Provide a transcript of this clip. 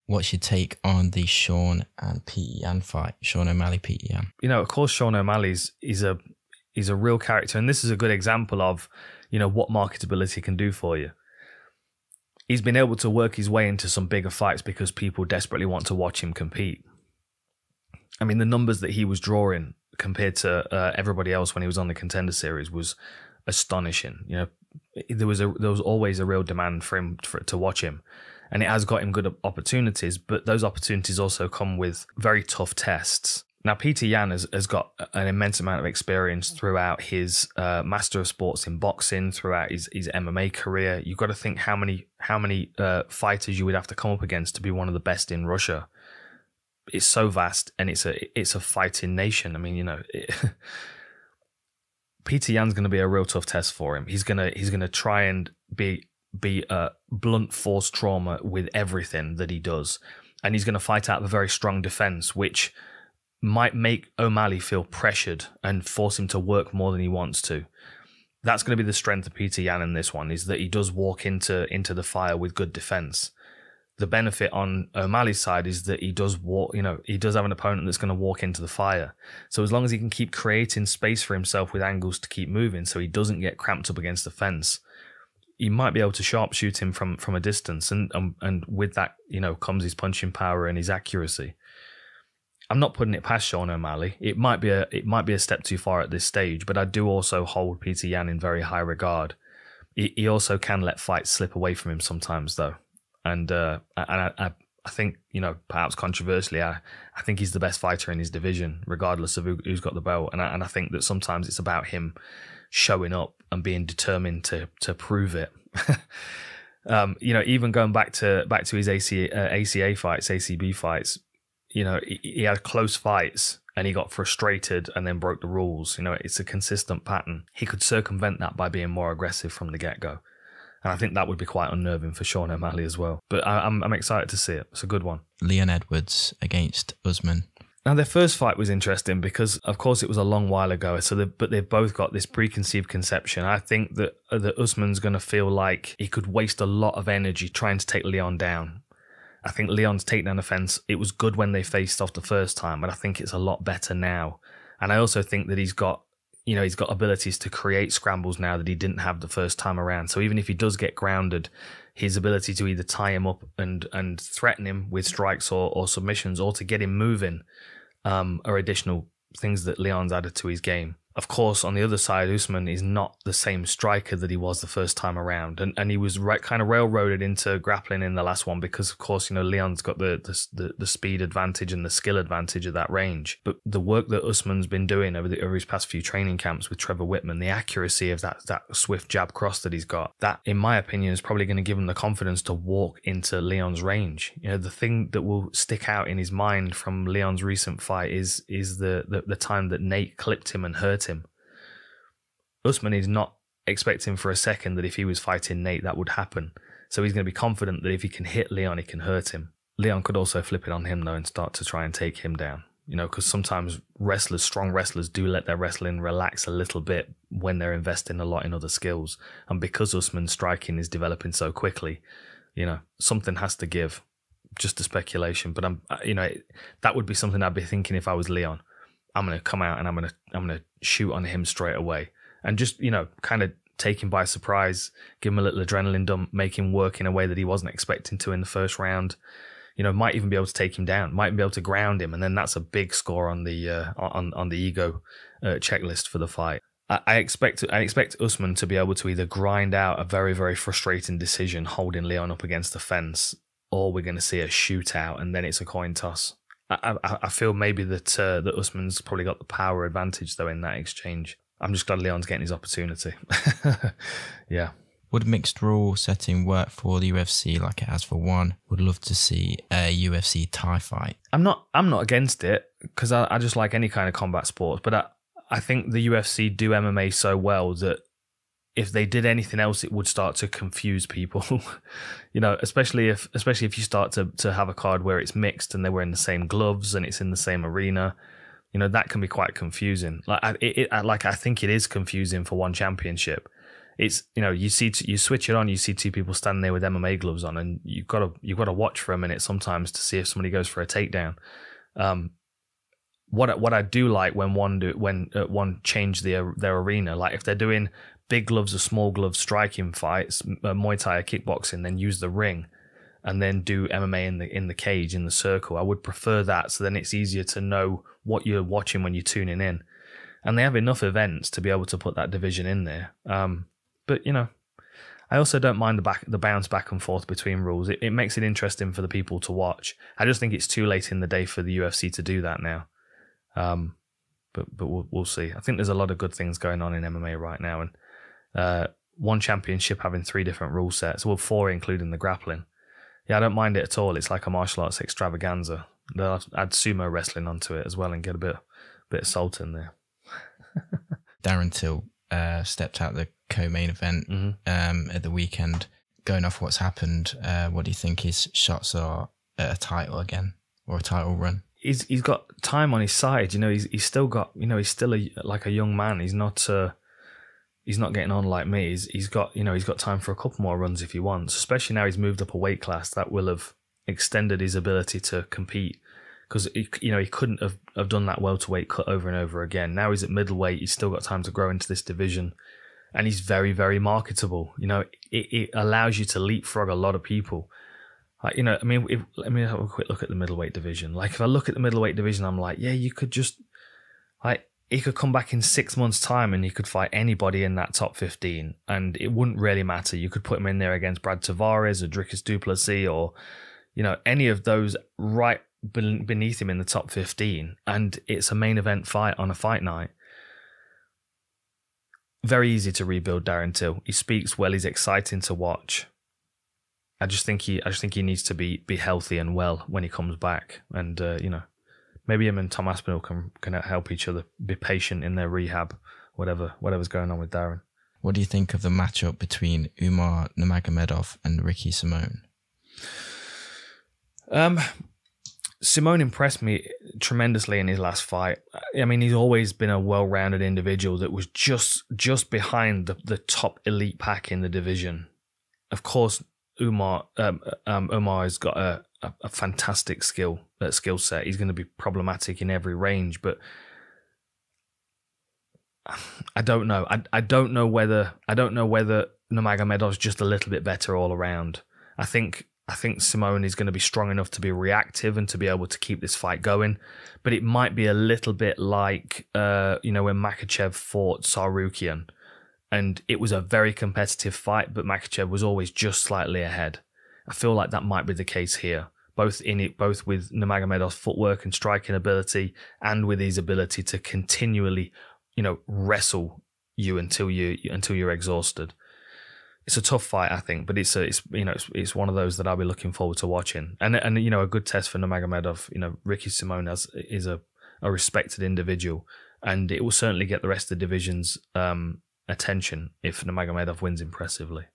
What's your take on the Sean and Petr Yan fight? Sean O'Malley, Petr Yan. You know, of course, Sean O'Malley's is a real character, and this is a good example of, you know, what marketability can do for you. He's been able to work his way into some bigger fights because people desperately want to watch him compete. I mean, the numbers that he was drawing compared to everybody else when he was on the Contender Series was astonishing. You know, there was always a real demand for him to watch him, and it has got him good opportunities. But those opportunities also come with very tough tests. Now, Petr Yan has got an immense amount of experience throughout his Master of Sports in boxing, throughout his MMA career. You've got to think how many fighters you would have to come up against to be one of the best in Russia. It's so vast, and it's a fighting nation. I mean, you know, Petr Yan's going to be a real tough test for him. He's gonna try and be a blunt force trauma with everything that he does, and he's going to fight out of a very strong defense, which might make O'Malley feel pressured and force him to work more than he wants to. That's going to be the strength of Petr Yan in this one, is that he does walk into the fire with good defense. The benefit on O'Malley's side is that he does have an opponent that's going to walk into the fire. So as long as he can keep creating space for himself with angles to keep moving so he doesn't get cramped up against the fence, you might be able to sharpshoot him from a distance. And with that, you know, comes his punching power and his accuracy. I'm not putting it past Sean O'Malley. It might be a step too far at this stage, but I do also hold Petr Yan in very high regard. He also can let fights slip away from him sometimes, though. And I think, you know, perhaps controversially, I think he's the best fighter in his division, regardless of who's got the belt. And I think that sometimes it's about him showing up and being determined to prove it. You know, even going back to his ACA fights, ACB fights, you know, he had close fights and he got frustrated and then broke the rules. You know, it's a consistent pattern. He could circumvent that by being more aggressive from the get-go. And I think that would be quite unnerving for Sean O'Malley as well. But I'm excited to see it. It's a good one. Leon Edwards against Usman. Now, their first fight was interesting because, of course, it was a long while ago. But they've both got this preconceived conception. I think that Usman's going to feel like he could waste a lot of energy trying to take Leon down. I think Leon's takedown offense, it was good when they faced off the first time, but I think it's a lot better now. And I also think that he's got abilities to create scrambles now that he didn't have the first time around. So even if he does get grounded, his ability to either tie him up and threaten him with strikes or submissions, or to get him moving, are additional things that Leon's added to his game. Of course, on the other side, Usman is not the same striker that he was the first time around. And he was kind of railroaded into grappling in the last one because, of course, you know, Leon's got the speed advantage and the skill advantage of that range. But the work that Usman's been doing over his past few training camps with Trevor Whitman, the accuracy of that swift jab cross that he's got, that, in my opinion, is probably going to give him the confidence to walk into Leon's range. You know, the thing that will stick out in his mind from Leon's recent fight is the time that Nate clipped him and hurt him. Usman is not expecting for a second that if he was fighting Nate, that would happen. So he's going to be confident that if he can hit Leon, he can hurt him. Leon could also flip it on him, though, and start to try and take him down. You know, because sometimes strong wrestlers do let their wrestling relax a little bit when they're investing a lot in other skills. And because Usman's striking is developing so quickly, you know, something has to give. Just a speculation, but that would be something I'd be thinking if I was Leon. I'm going to come out and I'm going to shoot on him straight away. And just, you know, kind of take him by surprise, give him a little adrenaline dump, make him work in a way that he wasn't expecting to in the first round. You know, might even be able to take him down, might be able to ground him, and then that's a big score on the on the ego checklist for the fight. I expect Usman to be able to either grind out a very, very frustrating decision holding Leon up against the fence, or we're going to see a shootout and then it's a coin toss. I feel maybe that Usman's probably got the power advantage though in that exchange. I'm just glad Leon's getting his opportunity. Yeah. Would mixed rule setting work for the UFC like it has for one? Would love to see a UFC Thai fight. I'm not against it because I just like any kind of combat sports, but I think the UFC do MMA so well that if they did anything else, it would start to confuse people. You know, especially if you start to have a card where it's mixed and they're wearing the same gloves and it's in the same arena. You know, that can be quite confusing. I think it is confusing for one championship. it's, you know, you switch it on, you see two people standing there with MMA gloves on, and you've got to watch for a minute sometimes to see if somebody goes for a takedown. What I do like when one change their arena, like if they're doing big gloves or small gloves striking fights, Muay Thai or kickboxing, then use the ring, and then do MMA in the cage, in the circle. I would prefer that, so then it's easier to know what you're watching when you're tuning in. And they have enough events to be able to put that division in there. But, you know, I also don't mind the bounce back and forth between rules. It makes it interesting for the people to watch. I just think it's too late in the day for the UFC to do that now. But we'll see. I think there's a lot of good things going on in MMA right now. And one championship having 3 different rule sets, well, 4 including the grappling. Yeah, I don't mind it at all. It's like a martial arts extravaganza. They'll add sumo wrestling onto it as well and get a bit of salt in there. Darren Till stepped out the co-main event at the weekend. Going off what's happened, what do you think his shots are at a title again, or a title run? He's got time on his side. You know, he's still got, you know, he's still like a young man. He's not getting on like me. He's got time for a couple more runs if he wants, especially now he's moved up a weight class. That will have extended his ability to compete, because he couldn't have done that welterweight cut over and over again. Now he's at middleweight. He's still got time to grow into this division, and he's very, very marketable. You know, it allows you to leapfrog a lot of people. You know, I mean, let me have a quick look at the middleweight division. Like, if I look at the middleweight division, I'm like, yeah, you could just, like, he could come back in 6 months' time and he could fight anybody in that top 15, and it wouldn't really matter. You could put him in there against Brad Tavares or Dricus du Plessis, or, you know, any of those right beneath him in the top 15, and it's a main event fight on a fight night. Very easy to rebuild Darren Till. He speaks well. He's exciting to watch. I just think he needs to be healthy and well when he comes back, and you know, maybe him and Tom Aspinall can help each other. Be patient in their rehab, whatever's going on with Darren. What do you think of the matchup between Umar Nurmagomedov and Ricky Simón? Simón impressed me tremendously in his last fight. I mean, he's always been a well-rounded individual that was just behind the top elite pack in the division. Of course, Umar has got a fantastic skill set. He's going to be problematic in every range, but I don't know. I don't know whether Nurmagomedov's just a little bit better all around. I think Simón is going to be strong enough to be reactive and to be able to keep this fight going, but it might be a little bit like when Makhachev fought Tsarukyan, and it was a very competitive fight, but Makhachev was always just slightly ahead. I feel like that might be the case here, both with Nurmagomedov's footwork and striking ability, and with his ability to continually, you know, wrestle you until you're exhausted. It's a tough fight, I think, but it's one of those that I'll be looking forward to watching, and you know, a good test for Nurmagomedov. You know, Ricky Simón is a respected individual, and it will certainly get the rest of the division's attention if Nurmagomedov wins impressively.